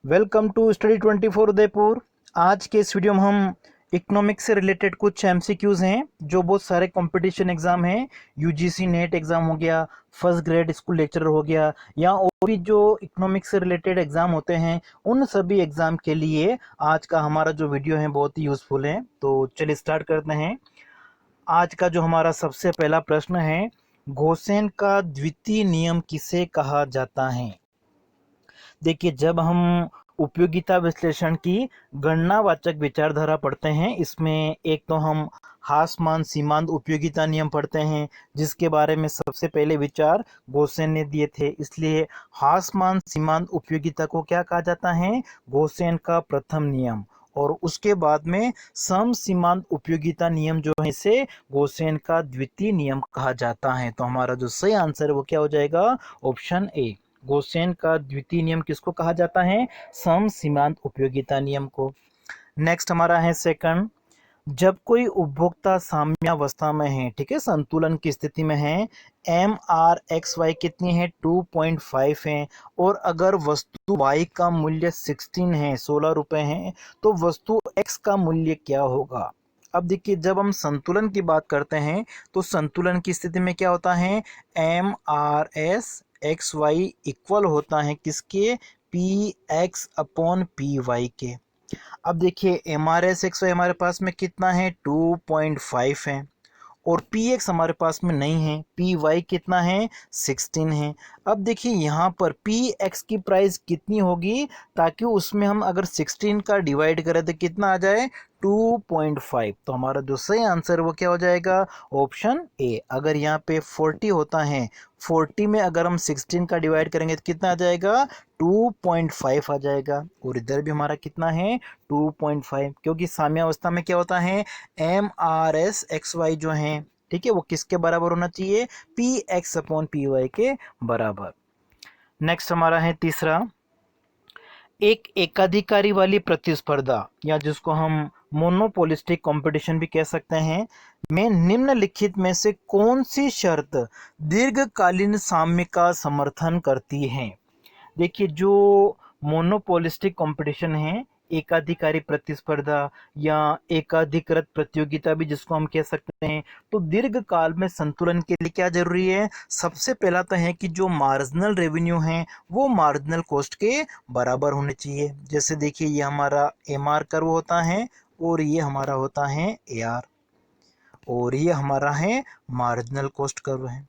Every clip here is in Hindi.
Welcome to study 24 Udaipur. आज के इस वीडियो में हम इकोनॉमिक्स से रिलेटेड कुछ एमसीक्यूज हैं जो बहुत सारे कंपटीशन एग्जाम हैं। यूजीसी नेट एग्जाम हो गया, फर्स्ट ग्रेड स्कूल लेक्चरर हो गया, या और भी जो इकोनॉमिक्स से रिलेटेड एग्जाम होते हैं उन सभी एग्जाम के लिए आज का हमारा जो वीडियो है बहुत ही यूजफुल है। तो चलिए स्टार्ट करते हैं। आज का जो हमारा सबसे पहला प्रश्न है, गोसेन का द्वितीय नियम किसे कहा जाता है। देखिए, जब हम उपयोगिता विश्लेषण की गणनावाचक विचारधारा पढ़ते हैं, इसमें एक तो हम हासमान सीमांत उपयोगिता नियम पढ़ते हैं जिसके बारे में सबसे पहले विचार गोसेन ने दिए थे। इसलिए हासमान सीमांत उपयोगिता को क्या कहा जाता है, गोसेन का प्रथम नियम। और उसके बाद में सम सीमांत उपयोगिता नियम जो है इसे गोसेन का द्वितीय नियम कहा जाता है। तो हमारा जो सही आंसर है वो क्या हो जाएगा, ऑप्शन ए। गोसेन का द्वितीय नियम किसको कहा जाता है, सम सीमांत उपयोगिता नियम को। नेक्स्ट हमारा है सेकंड, जब कोई उपभोक्ता साम्यावस्था में है, ठीक है, संतुलन की स्थिति में है, एम आर एक्स वाई कितनी है, 2.5 है, और अगर वस्तु वाई का मूल्य 16 है, 16 रुपए है, तो वस्तु एक्स का मूल्य क्या होगा। अब देखिए, जब हम संतुलन की बात करते हैं तो संतुलन की स्थिति में क्या होता है, M R S X Y equal होता है किसके, P X upon P Y के। अब देखिए, M R S X Y हमारे पास में कितना है, 2.5 है, और पी एक्स हमारे पास में नहीं है, पी वाई कितना है, 16 है। अब देखिए यहाँ पर पी एक्स की प्राइस कितनी होगी, ताकि उसमें हम अगर 16 का डिवाइड करें तो कितना आ जाए, 2.5। तो हमारा जो सही आंसर वो क्या हो जाएगा, ऑप्शन ए। अगर यहाँ पे 40 होता है, 40 में अगर हम 16 का डिवाइड करेंगे तो कितना आ जाएगा, 2.5 आ जाएगा। और इधर भी हमारा कितना है, 2.5, क्योंकि साम्यावस्था में क्या होता है, M R S X Y जो है, ठीक है, वो किसके बराबर होना चाहिए, P X upon P Y के बराबर। नेक्स्ट हमारा है तीसरा, एक एकाधिकारी वाली प्रतिस्पर्धा या जिसको हम मोनोपोलिस्टिक कंपटीशन भी कह सकते हैं, में निम्नलिखित में से कौन सी शर्त दीर्घकालीन साम्य का समर्थन करती है। देखिए, जो मोनोपोलिस्टिक कंपटीशन है, एकाधिकारी प्रतिस्पर्धा या एकाधिकृत प्रतियोगिता भी जिसको हम कह सकते हैं, तो दीर्घकाल में संतुलन के लिए क्या जरूरी है, सबसे पहला तो है कि जो मार्जिनल रेवेन्यू है वो मार्जिनल कॉस्ट के बराबर होने चाहिए। जैसे देखिए, ये हमारा एम आर कर्व होता है और ये हमारा होता है ए आर, और ये हमारा है मार्जिनल कॉस्ट कर्व है।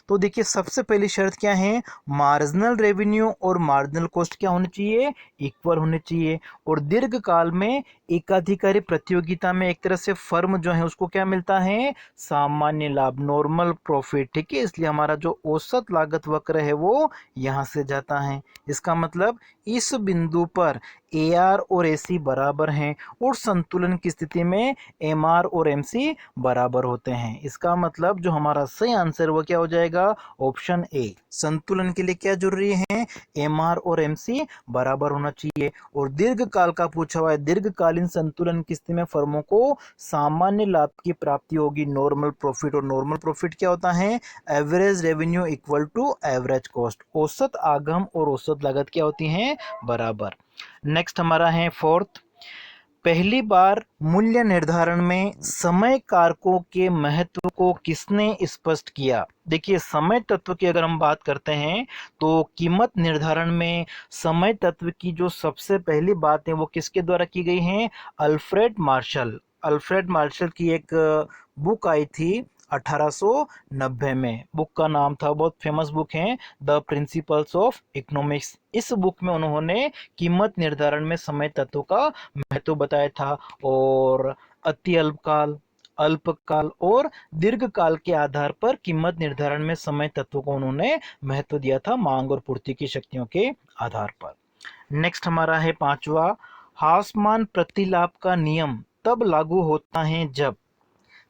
तो देखिए, सबसे पहली शर्त क्या है, मार्जिनल रेवेन्यू और मार्जिनल कॉस्ट क्या होने चाहिए, इक्वल होने चाहिए। और दीर्घकाल में एकाधिकारी प्रतियोगिता में एक तरह से फर्म जो है उसको क्या मिलता है, सामान्य लाभ, नॉर्मल प्रॉफिट, ठीक है। इसलिए हमारा जो औसत लागत वक्र है वो यहाँ से जाता है। इसका मतलब इस बिंदु पर ए आर और ए सी बराबर हैं और संतुलन की स्थिति में एम आर और एम सी बराबर होते हैं। इसका मतलब जो हमारा सही आंसर वो क्या हो जाएगा, ऑप्शन ए। संतुलन के लिए क्या जरूरी है, एम आर और एम सी बराबर होना चाहिए। और दीर्घकाल का पूछा हुआ है, दीर्घकालीन संतुलन की स्थिति में फर्मों को सामान्य लाभ की प्राप्ति होगी, नॉर्मल प्रॉफिट। और नॉर्मल प्रॉफिट क्या होता है, average revenue equal to average cost, औसत आगम और औसत लागत क्या होती हैं, बराबर। नेक्स्ट हमारा है फोर्थ, पहली बार मूल्य निर्धारण में समय कारकों के महत्व को किसने स्पष्ट किया। देखिए, समय तत्व की अगर हम बात करते हैं तो कीमत निर्धारण में समय तत्व की जो सबसे पहली बात है वो किसके द्वारा की गई है, अल्फ्रेड मार्शल। अल्फ्रेड मार्शल की एक बुक आई थी 1890 में। बुक का नाम था, बहुत फेमस बुक है, द प्रिंसिपल्स ऑफ इकोनॉमिक्स। इस बुक में उन्होंने कीमत निर्धारण में समय तत्व का महत्व बताया था, और अति अल्पकाल, अल्पकाल और दीर्घकाल के आधार पर कीमत निर्धारण में समय तत्व को उन्होंने महत्व दिया था, मांग और पूर्ति की शक्तियों के आधार पर। नेक्स्ट हमारा है पांचवा, हासमान प्रतिलाभ का नियम तब लागू होता है जब।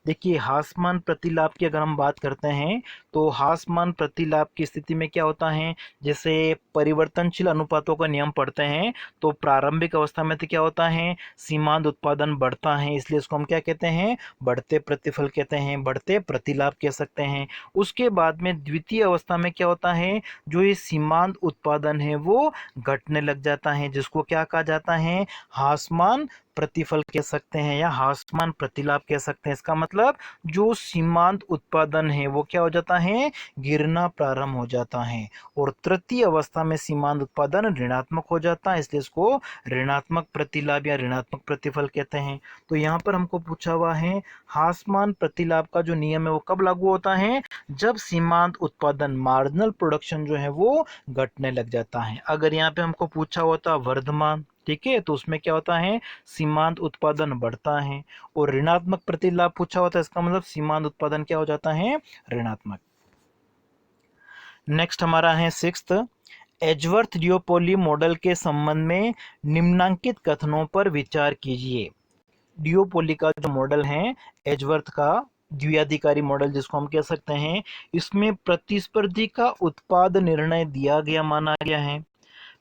देखिए, हासमान प्रतिलाभ की अगर हम बात करते हैं तो हासमान प्रतिलाभ की स्थिति में क्या होता है, जैसे परिवर्तनशील अनुपातों का नियम पढ़ते हैं तो प्रारंभिक अवस्था में तो क्या होता है, सीमांत उत्पादन बढ़ता है, इसलिए इसको हम क्या कहते हैं, बढ़ते प्रतिफल कहते हैं, बढ़ते प्रतिलाभ कह सकते हैं। उसके बाद में द्वितीय अवस्था में क्या होता है, जो ये सीमांत उत्पादन है वो घटने लग जाता है, जिसको क्या कहा जाता है, हासमान प्रतिफल कह सकते हैं या हासमान प्रतिलाभ कह सकते हैं। इसका मतलब जो सीमांत उत्पादन है वो क्या हो जाता है, गिरना प्रारंभ हो जाता है। और तृतीय अवस्था में सीमांत उत्पादन ऋणात्मक हो जाता है, इसलिए इसको ऋणात्मक प्रतिलाभ या ऋणात्मक प्रतिफल कहते हैं। तो यहाँ पर हमको पूछा हुआ है हासमान प्रतिलाभ का जो नियम है वो कब लागू होता है, जब सीमांत उत्पादन मार्जिनल प्रोडक्शन जो है वो घटने लग जाता है। अगर यहाँ पे हमको पूछा होता वर्धमान, ठीक है, तो उसमें क्या होता है, सीमांत उत्पादन बढ़ता है। और ऋणात्मक प्रतिलाभ पूछा होता है, इसका मतलब सीमांत उत्पादन क्या हो जाता है, ऋणात्मक। नेक्स्ट हमारा है सिक्स्थ, एजवर्थ डिओपोली मॉडल के संबंध में निम्नांकित कथनों पर विचार कीजिए। डिओपोली का जो मॉडल है, एजवर्थ का द्विआधिकारी मॉडल जिसको हम कह सकते हैं, इसमें प्रतिस्पर्धी का उत्पाद निर्णय दिया गया माना गया है,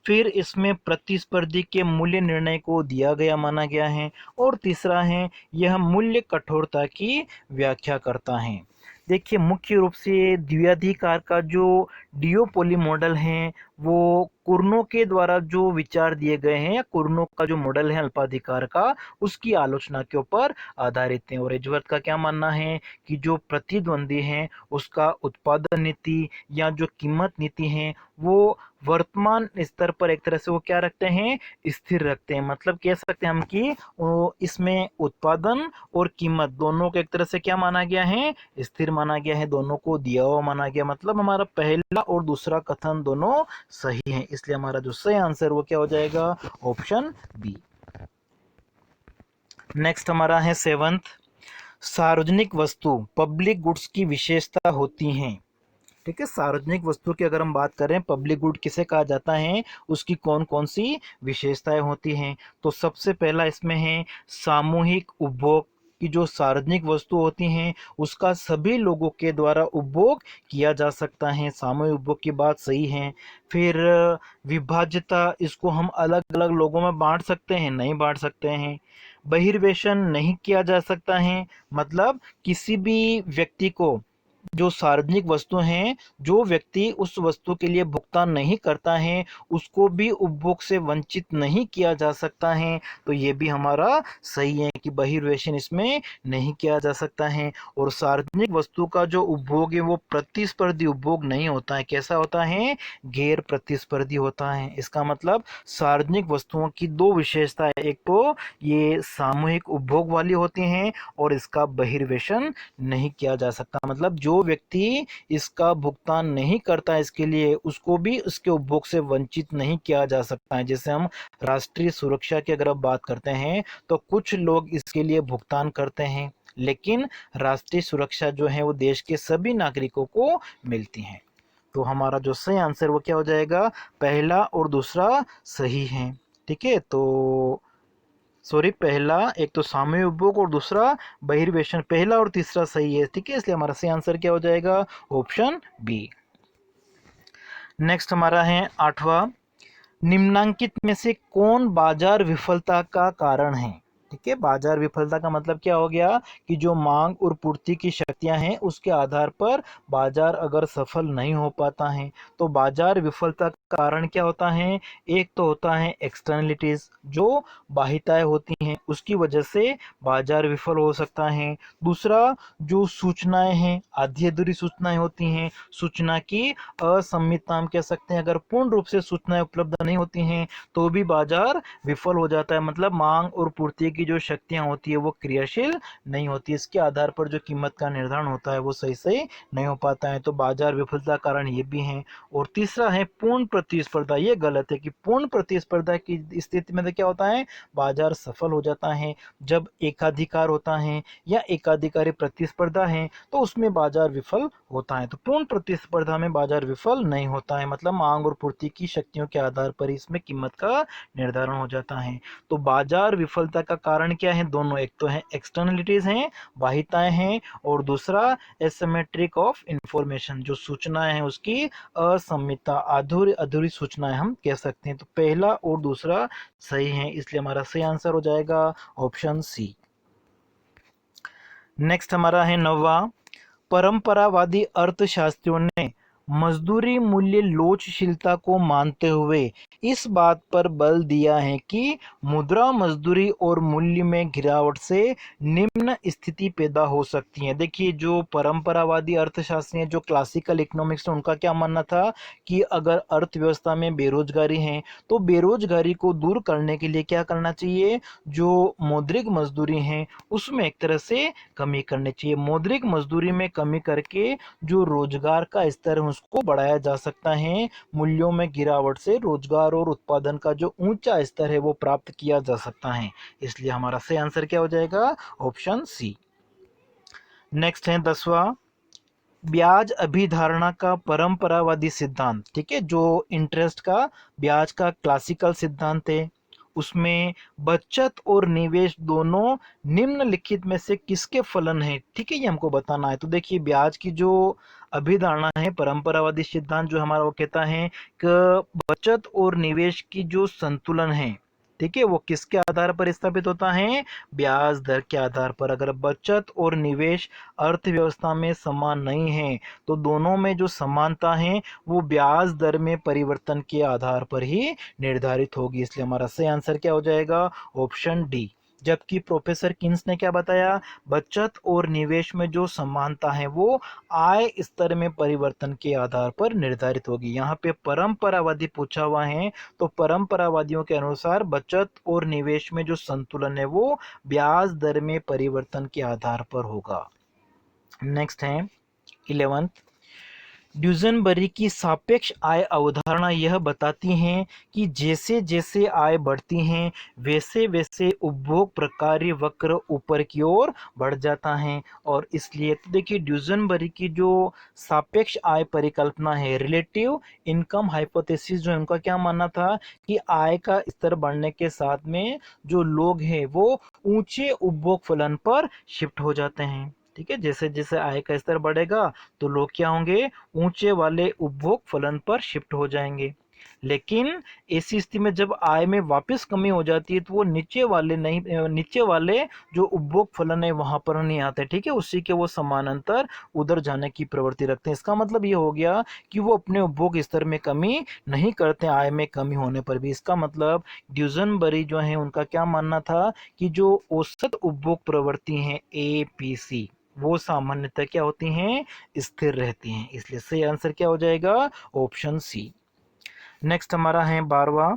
फिर इसमें प्रतिस्पर्धी के मूल्य निर्णय को दिया गया माना गया है, और तीसरा है यह मूल्य कठोरता की व्याख्या करता है। देखिए मुख्य रूप से द्विआधिकार का जो डिओपोली मॉडल है वो कुर्नो के द्वारा जो विचार दिए गए हैं, या कुर्नो का जो मॉडल है अल्पाधिकार का, उसकी आलोचना के ऊपर आधारित है। और एजवर्थ का क्या मानना है कि जो प्रतिद्वंदी है उसका उत्पादन नीति या जो कीमत नीति है वो वर्तमान स्तर पर एक तरह से वो क्या रखते हैं, स्थिर रखते हैं। मतलब कह सकते हैं हम कि वो इसमें उत्पादन और कीमत दोनों को एक तरह से क्या माना गया है, स्थिर माना गया है, दोनों को दिया हुआ माना गया। मतलब हमारा पहला और दूसरा कथन दोनों सही है, इसलिए हमारा जो सही आंसर वो क्या हो जाएगा, ऑप्शन बी। नेक्स्ट हमारा है सेवंथ, सार्वजनिक वस्तु पब्लिक गुड्स की विशेषता होती हैं। ठीक है, सार्वजनिक वस्तु की अगर हम बात करें, पब्लिक गुड किसे कहा जाता है, उसकी कौन कौन सी विशेषताएं होती हैं। तो सबसे पहला इसमें है सामूहिक उपभोग की जो सार्वजनिक वस्तु होती हैं उसका सभी लोगों के द्वारा उपभोग किया जा सकता है, सामूहिक उपभोग की बात सही है। फिर विभाज्यता, इसको हम अलग अलग लोगों में बांट सकते हैं, नहीं बांट सकते हैं। बहिर्वेशन नहीं किया जा सकता है, मतलब किसी भी व्यक्ति को जो सार्वजनिक वस्तु हैं, जो व्यक्ति उस वस्तु के लिए भुगतान नहीं करता है उसको भी उपभोग से वंचित नहीं किया जा सकता है। तो ये भी हमारा सही है कि बहिर्वेशन इसमें नहीं किया जा सकता है। और सार्वजनिक वस्तु का जो उपभोग है वो प्रतिस्पर्धी उपभोग नहीं होता है, कैसा होता है, गैर प्रतिस्पर्धी होता है। इसका मतलब सार्वजनिक वस्तुओं की दो विशेषता है, एक तो ये सामूहिक उपभोग वाली होती हैं और इसका बहिर्वेशन नहीं किया जा सकता। मतलब जो व्यक्ति इसका भुगतान नहीं करता इसके लिए उसको भी उसके उपभोग से वंचित नहीं किया जा सकता है। जैसे हम राष्ट्रीय सुरक्षा की अगर आप बात करते हैं तो कुछ लोग इसके लिए भुगतान करते हैं, लेकिन राष्ट्रीय सुरक्षा जो है वो देश के सभी नागरिकों को मिलती है। तो हमारा जो सही आंसर वो क्या हो जाएगा, पहला और दूसरा सही है। ठीक है, तो सॉरी, पहला एक तो सामूहिक उपभोग और दूसरा बहिर्वेशन, पहला और तीसरा सही है। ठीक है, इसलिए हमारा सही आंसर क्या हो जाएगा, ऑप्शन बी। नेक्स्ट हमारा है आठवां, निम्नांकित में से कौन बाजार विफलता का कारण है। ठीक है, बाजार विफलता का मतलब क्या हो गया कि जो मांग और पूर्ति की शक्तियां हैं उसके आधार पर बाजार अगर सफल नहीं हो पाता है। तो बाजार विफलता का कारण क्या होता है, एक तो होता है एक्सटर्नलिटीज, जो बाहिताएं होती हैं उसकी वजह से बाजार विफल हो सकता है। दूसरा जो सूचनाएं हैं, आधी अधूरी सूचनाएं होती हैं, सूचना की असमितता हम कह सकते हैं, अगर पूर्ण रूप से सूचनाएं उपलब्ध नहीं होती हैं तो भी बाजार विफल हो जाता है। मतलब मांग और पूर्ति की जो शक्तियां होती है वो क्रियाशील नहीं होती, इसके आधार पर जो कीमत का निर्धारण होता है वो सही से नहीं हो पाता है। तो बाजार विफलता कारण ये भी है। और तीसरा है पूर्ण प्रतिस्पर्धा, ये गलत है कि पूर्ण प्रतिस्पर्धा की स्थिति में तो क्या होता है, बाजार सफल हो जाता है। जब एकाधिकार होता है या एकाधिकारी प्रतिस्पर्धा है तो उसमें बाजार विफल होता है। तो पूर्ण प्रतिस्पर्धा में बाजार विफल नहीं होता है, मतलब मांग और पूर्ति की शक्तियों के आधार पर इसमें कीमत का निर्धारण हो जाता है। तो बाजार विफलता का कारण क्या है? दोनों, एक तो है एक्सटर्नलिटीज हैं, बाह्यताएं हैं, और दूसरा एसिमेट्रिक ऑफ इंफॉर्मेशन, जो सूचनाएं हैं उसकी असममितता, अधूरी अधूरी सूचनाएं हम कह सकते हैं। तो पहला और दूसरा सही है, इसलिए हमारा सही आंसर हो जाएगा ऑप्शन सी। नेक्स्ट हमारा है 9वां, परंपरावादी अर्थशास्त्रियों ने मजदूरी मूल्य लोचशीलता को मानते हुए इस बात पर बल दिया है कि मुद्रा मजदूरी और मूल्य में गिरावट से निम्न स्थिति पैदा हो सकती है। देखिए, जो परंपरावादी अर्थशास्त्री हैं, जो क्लासिकल इकोनॉमिक्स है, उनका क्या मानना था कि अगर अर्थव्यवस्था में बेरोजगारी है तो बेरोजगारी को दूर करने के लिए क्या करना चाहिए? जो मौद्रिक मजदूरी है उसमें एक तरह से कमी करनी चाहिए। मौद्रिक मजदूरी में कमी करके जो रोजगार का स्तर है उसको बढ़ाया जा सकता है। मूल्यों में गिरावट से रोजगार और उत्पादन का जो ऊंचा स्तर है वो प्राप्त किया जा सकता है। इसलिए हमारा सही आंसर क्या हो जाएगा? Option C. नेक्स्ट है 10वां, ब्याज अभिधारणा का परंपरावादी सिद्धांत। ठीक है, जो इंटरेस्ट का, ब्याज का क्लासिकल सिद्धांत है, उसमें बचत और निवेश दोनों निम्नलिखित में से किसके फलन है? ठीक है, ये हमको बताना है। तो देखिए, ब्याज की जो अभिधारणा है, परंपरावादी सिद्धांत जो हमारा, वो कहता है कि बचत और निवेश की जो संतुलन है, ठीक है, वो किसके आधार पर स्थापित होता है? ब्याज दर के आधार पर। अगर बचत और निवेश अर्थव्यवस्था में समान नहीं है तो दोनों में जो समानता है वो ब्याज दर में परिवर्तन के आधार पर ही निर्धारित होगी। इसलिए हमारा सही आंसर क्या हो जाएगा? Option D. जबकि प्रोफेसर किन्स ने क्या बताया? बचत और निवेश में जो समानता है वो आय स्तर में परिवर्तन के आधार पर निर्धारित होगी। यहाँ पे परंपरावादी पूछा हुआ है, तो परंपरावादियों के अनुसार बचत और निवेश में जो संतुलन है वो ब्याज दर में परिवर्तन के आधार पर होगा। नेक्स्ट है 11th, ड्यूजनबरी की सापेक्ष आय अवधारणा यह बताती है कि जैसे जैसे आय बढ़ती है वैसे वैसे उपभोग प्रकार्य वक्र ऊपर की ओर बढ़ जाता है। और इसलिए तो देखिए, ड्यूजनबरी की जो सापेक्ष आय परिकल्पना है, रिलेटिव इनकम हाइपोथेसिस, जो उनका क्या मानना था कि आय का स्तर बढ़ने के साथ में जो लोग हैं वो ऊंचे उपभोग फलन पर शिफ्ट हो जाते हैं। ठीक है, जैसे जैसे आय का स्तर बढ़ेगा तो लोग क्या होंगे? ऊंचे वाले उपभोग फलन पर शिफ्ट हो जाएंगे। लेकिन ऐसी स्थिति में जब आय में वापस कमी हो जाती है तो वो नीचे वाले जो उपभोग फलन है वहां पर नहीं आते। ठीक है, उसी के वो समानांतर उधर जाने की प्रवृत्ति रखते हैं। इसका मतलब ये हो गया कि वो अपने उपभोग स्तर में कमी नहीं करते आय में कमी होने पर भी। इसका मतलब ड्यूजनबरी जो है उनका क्या मानना था कि जो औसत उपभोग प्रवृत्ति है APC, वो सामान्यतः क्या होती हैं? स्थिर रहती हैं। इसलिए सही आंसर क्या हो जाएगा? Option C. नेक्स्ट हमारा है 12वां,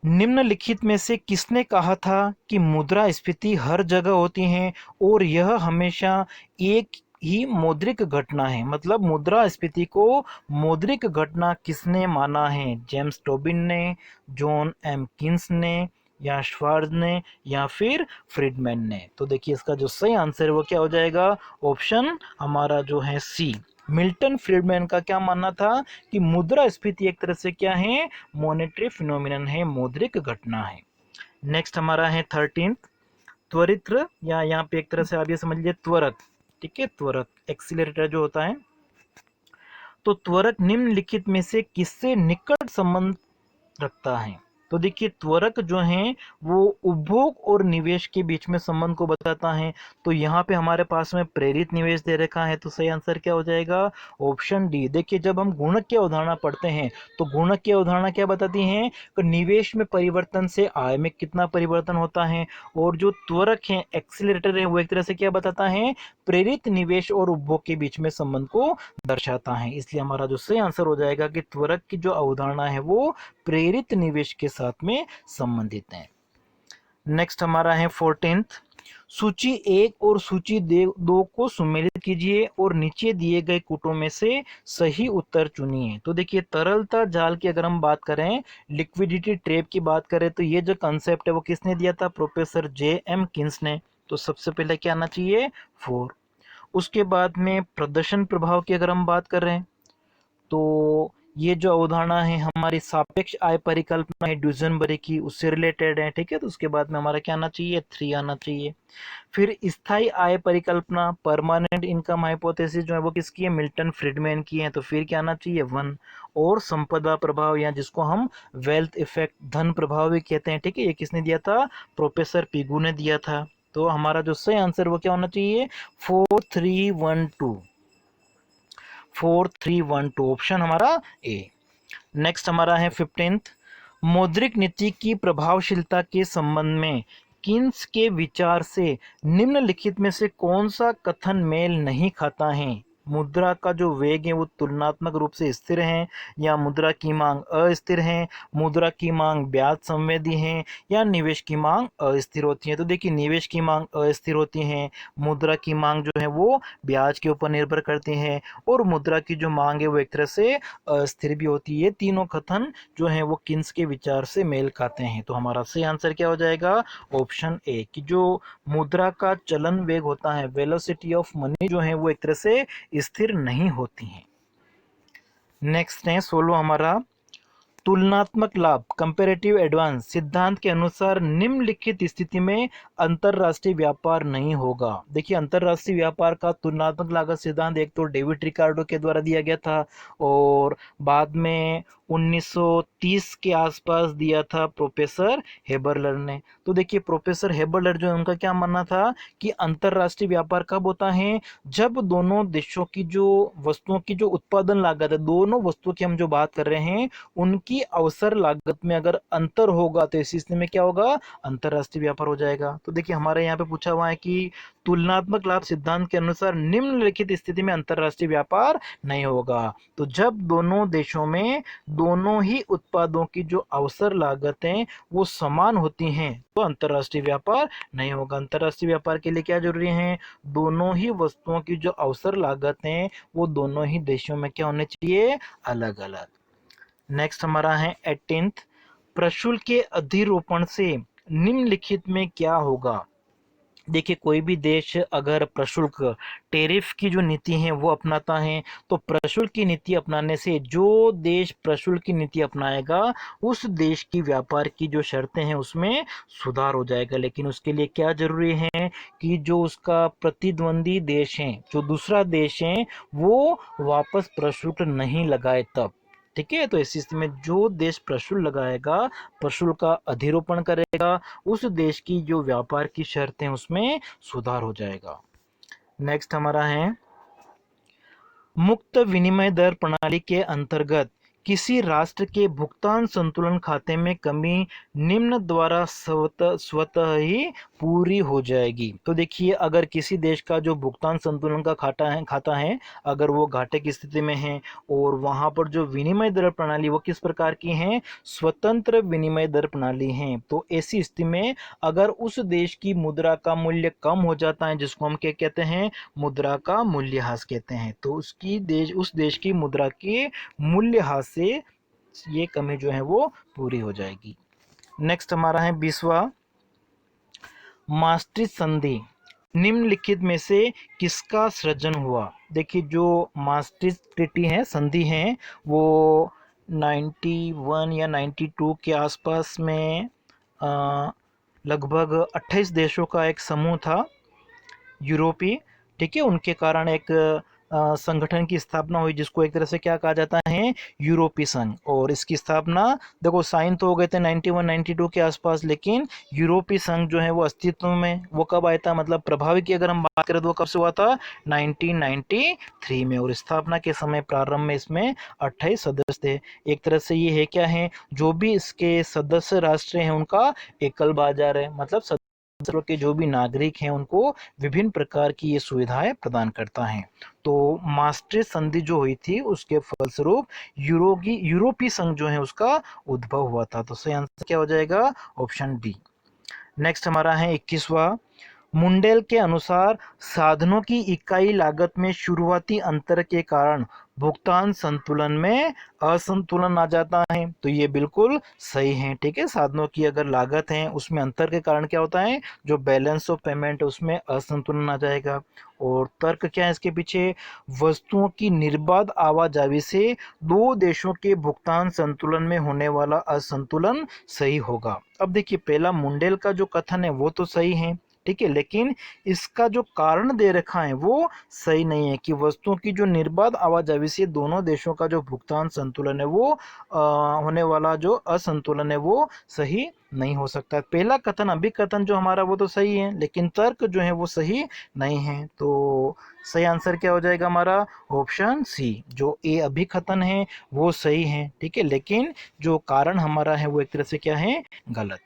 निम्नलिखित में से किसने कहा था कि मुद्रास्फीति हर जगह होती है और यह हमेशा एक ही मौद्रिक घटना है? मतलब मुद्रास्फीति को मौद्रिक घटना किसने माना है? जेम्स टोबिन ने, जॉन एम किन्स ने, या श्वार्ज ने, या फिर फ्रीडमैन ने? तो देखिए, इसका जो सही आंसर है वो क्या हो जाएगा? ऑप्शन हमारा जो है सी। मिल्टन फ्रीडमैन का क्या मानना था कि मुद्रास्फीति एक तरह से क्या है? मॉनेटरी फिनोमिनन है, मौद्रिक घटना है। नेक्स्ट हमारा है 13th, त्वरित्र, या यहाँ पे एक तरह से आप ये समझ लीजिए त्वरक। ठीक है, त्वरक, एक्सीलरेटर जो होता है। तो त्वरक निम्नलिखित में से किससे निकट संबंध रखता है? तो देखिए, त्वरक जो है वो उपभोग और निवेश के बीच में संबंध को बताता है। तो यहाँ पे हमारे पास में प्रेरित निवेश दे रखा है, तो सही आंसर क्या हो जाएगा? Option D. देखिए, जब हम गुणक की अवधारणा पढ़ते हैं तो गुणक की अवधारणा क्या बताती है कि निवेश में परिवर्तन से आय में कितना परिवर्तन होता है। और जो त्वरक है, एक्सीलरेटर है, वो एक तरह से क्या बताता है? प्रेरित निवेश और उपभोग के बीच में संबंध को दर्शाता है। इसलिए हमारा जो सही आंसर हो जाएगा कि त्वरक की जो अवधारणा है वो प्रेरित निवेश के साथ में संबंधित है। नेक्स्ट हमारा है 14th, सूची 1 और सूची 2 को सुमेलित कीजिए और नीचे दिए गए कूटों में से सही उत्तर चुनिए। तो देखिए, तरलता जाल की अगर हम बात करें, लिक्विडिटी ट्रैप की बात करें, तो ये जो कंसेप्ट है वो किसने दिया था? प्रोफेसर JM किन्स ने। तो सबसे पहले क्या आना चाहिए? 4। उसके बाद में प्रदर्शन प्रभाव की अगर हम बात कर रहे हैं तो ये जो अवधारणा है हमारी सापेक्ष आय परिकल्पना है ड्यूजनबरी की, उससे रिलेटेड है। ठीक है, तो उसके बाद में हमारा क्या आना चाहिए, 3 आना चाहिए। फिर स्थायी आय परिकल्पना परमानेंट इनकम हाइपोथेसिस जो है वो किसकी है, मिल्टन फ्रीडमैन की है, तो फिर क्या आना चाहिए, 1। और संपदा प्रभाव या जिसको हम वेल्थ इफेक्ट धन प्रभाव भी कहते हैं, ठीक है, ये किसने दिया था, प्रोफेसर पिगू ने दिया था। तो हमारा जो सही आंसर वो क्या होना चाहिए, 4312, 4312 ऑप्शन हमारा ए। नेक्स्ट हमारा है 15th, मौद्रिक नीति की प्रभावशीलता के संबंध में किन्स के विचार से निम्नलिखित में से कौन सा कथन मेल नहीं खाता है। मुद्रा का जो वेग है वो तुलनात्मक रूप से स्थिर है, या मुद्रा की मांग अस्थिर है, मुद्रा की मांग ब्याज संवेदी है, या निवेश की मांग अस्थिर होती है। तो देखिए निवेश की मांग अस्थिर होती है, मुद्रा की मांग जो है वो ब्याज के ऊपर निर्भर करती है, और मुद्रा की जो मांग है वो एक तरह से अस्थिर भी होती है। तीनों कथन जो है वो किन्स के विचार से मेल खाते हैं। तो हमारा सही आंसर क्या हो जाएगा, ऑप्शन ए, कि जो मुद्रा का चलन वेग होता है, वेलोसिटी ऑफ मनी जो है वो एक तरह से स्थिर नहीं होती है। नेक्स्ट है 16 हमारा, तुलनात्मक लाभ कंपैरेटिव एडवांस सिद्धांत के अनुसार निम्नलिखित स्थिति में अंतरराष्ट्रीय व्यापार नहीं होगा। देखिए अंतरराष्ट्रीय व्यापार का तुलनात्मक लागत सिद्धांत एक तो डेविड रिकार्डो के द्वारा दिया गया था, और बाद में 1930 के आसपास दिया था प्रोफेसर हेबरलर ने। तो देखिए प्रोफेसर हेबरलर जो है उनका क्या मानना था कि अंतरराष्ट्रीय व्यापार कब होता है, जब दोनों देशों की जो वस्तुओं की जो उत्पादन लागत है, दोनों वस्तुओं की हम जो बात कर रहे हैं उनकी अवसर लागत में अगर अंतर होगा तो इस स्थिति में क्या होगा, अंतरराष्ट्रीय व्यापार हो जाएगा। तो देखिए हमारे यहाँ पे पूछा हुआ है कि तुलनात्मक लाभ सिद्धांत के अनुसार निम्नलिखित स्थिति में अंतरराष्ट्रीय व्यापार नहीं होगा। तो जब दोनों देशों में दोनों ही उत्पादों की जो अवसर लागतें वो समान होती हैं तो अंतरराष्ट्रीय व्यापार नहीं होगा। अंतरराष्ट्रीय व्यापार के लिए क्या जरूरी है, दोनों ही वस्तुओं की जो अवसर लागतें वो दोनों ही देशों में क्या होने चाहिए, अलग अलग। नेक्स्ट हमारा है 18th, प्रशुल्क के अधिरोपण से निम्नलिखित में क्या होगा। देखिए कोई भी देश अगर प्रशुल्क टेरिफ की जो नीति है वो अपनाता है, तो प्रशुल्क की नीति अपनाने से जो देश प्रशुल्क की नीति अपनाएगा उस देश की व्यापार की जो शर्तें हैं उसमें सुधार हो जाएगा। लेकिन उसके लिए क्या जरूरी है कि जो उसका प्रतिद्वंदी देश है, जो दूसरा देश है, वो वापस प्रशुल्क नहीं लगाए तब। ठीक है, तो इस स्थिति में जो देश प्रशुल्क लगाएगा, प्रशुल्क का अधिरोपण करेगा, उस देश की जो व्यापार की शर्तें उसमें सुधार हो जाएगा। नेक्स्ट हमारा है, मुक्त विनिमय दर प्रणाली के अंतर्गत किसी राष्ट्र के भुगतान संतुलन खाते में कमी निम्न द्वारा स्वतः ही पूरी हो जाएगी। तो देखिए अगर किसी देश का जो भुगतान संतुलन का खाता है अगर वो घाटे की स्थिति में है और वहां पर जो विनिमय दर प्रणाली वो किस प्रकार की है, स्वतंत्र विनिमय दर प्रणाली है, तो ऐसी स्थिति में अगर उस देश की मुद्रा का मूल्य कम हो जाता है जिसको हम क्या कहते हैं, मुद्रा का मूल्यह्रास कहते हैं, तो उस देश की मुद्रा के मूल्यह्रास से ये कमी जो है वो पूरी हो जाएगी। नेक्स्ट हमारा है 20वां, maastricht संधि निम्नलिखित में से किसका सृजन हुआ। देखिए जो maastricht ट्रीटी है, संधि है, वो 91 या 92 के आसपास में लगभग 28 देशों का एक समूह था यूरोपीय। ठीक है, उनके कारण एक संगठन की स्थापना हुई जिसको एक तरह से क्या कहा जाता है, यूरोपीय संघ। और इसकी स्थापना देखो साइन तो हो गए थे 91 92 के आसपास, लेकिन यूरोपीय संघ जो है वो अस्तित्व में वो कब आया था, मतलब प्रभावी की अगर हम बात करें तो वो कब से हुआ था, 1993 में। और स्थापना के समय प्रारंभ में इसमें 28 सदस्य थे। एक तरह से ये है क्या है, जो भी इसके सदस्य राष्ट्र हैं उनका एकल बाजार है, मतलब के जो भी नागरिक हैं उनको विभिन्न प्रकार की ये सुविधाएं प्रदान करता है। तो maastricht संधि जो हुई थी उसके फलस्वरूप यूरोपीय संघ जो है उसका उद्भव हुआ था। तो सही आंसर क्या हो जाएगा, ऑप्शन डी। नेक्स्ट हमारा है 21वां, मुंडेल के अनुसार साधनों की इकाई लागत में शुरुआती अंतर के कारण भुगतान संतुलन में असंतुलन आ जाता है। तो ये बिल्कुल सही है। ठीक है, साधनों की अगर लागत है उसमें अंतर के कारण क्या होता है, जो बैलेंस ऑफ पेमेंट है उसमें असंतुलन आ जाएगा। और तर्क क्या है इसके पीछे, वस्तुओं की निर्बाध आवाजाही से दो देशों के भुगतान संतुलन में होने वाला असंतुलन सही होगा। अब देखिए, पहला मुंडेल का जो कथन है वो तो सही है, ठीक है, लेकिन इसका जो कारण दे रखा है वो सही नहीं है कि वस्तुओं की जो निर्बाध आवाजाही से दोनों देशों का जो भुगतान संतुलन है वो होने वाला जो असंतुलन है वो सही नहीं हो सकता। पहला कथन, अभिकथन जो हमारा वो तो सही है, लेकिन तर्क जो है वो सही नहीं है। तो सही आंसर क्या हो जाएगा हमारा, ऑप्शन सी, जो ए अभिकथन है वो सही है, ठीक है, लेकिन जो कारण हमारा है वो एक तरह से क्या है, गलत।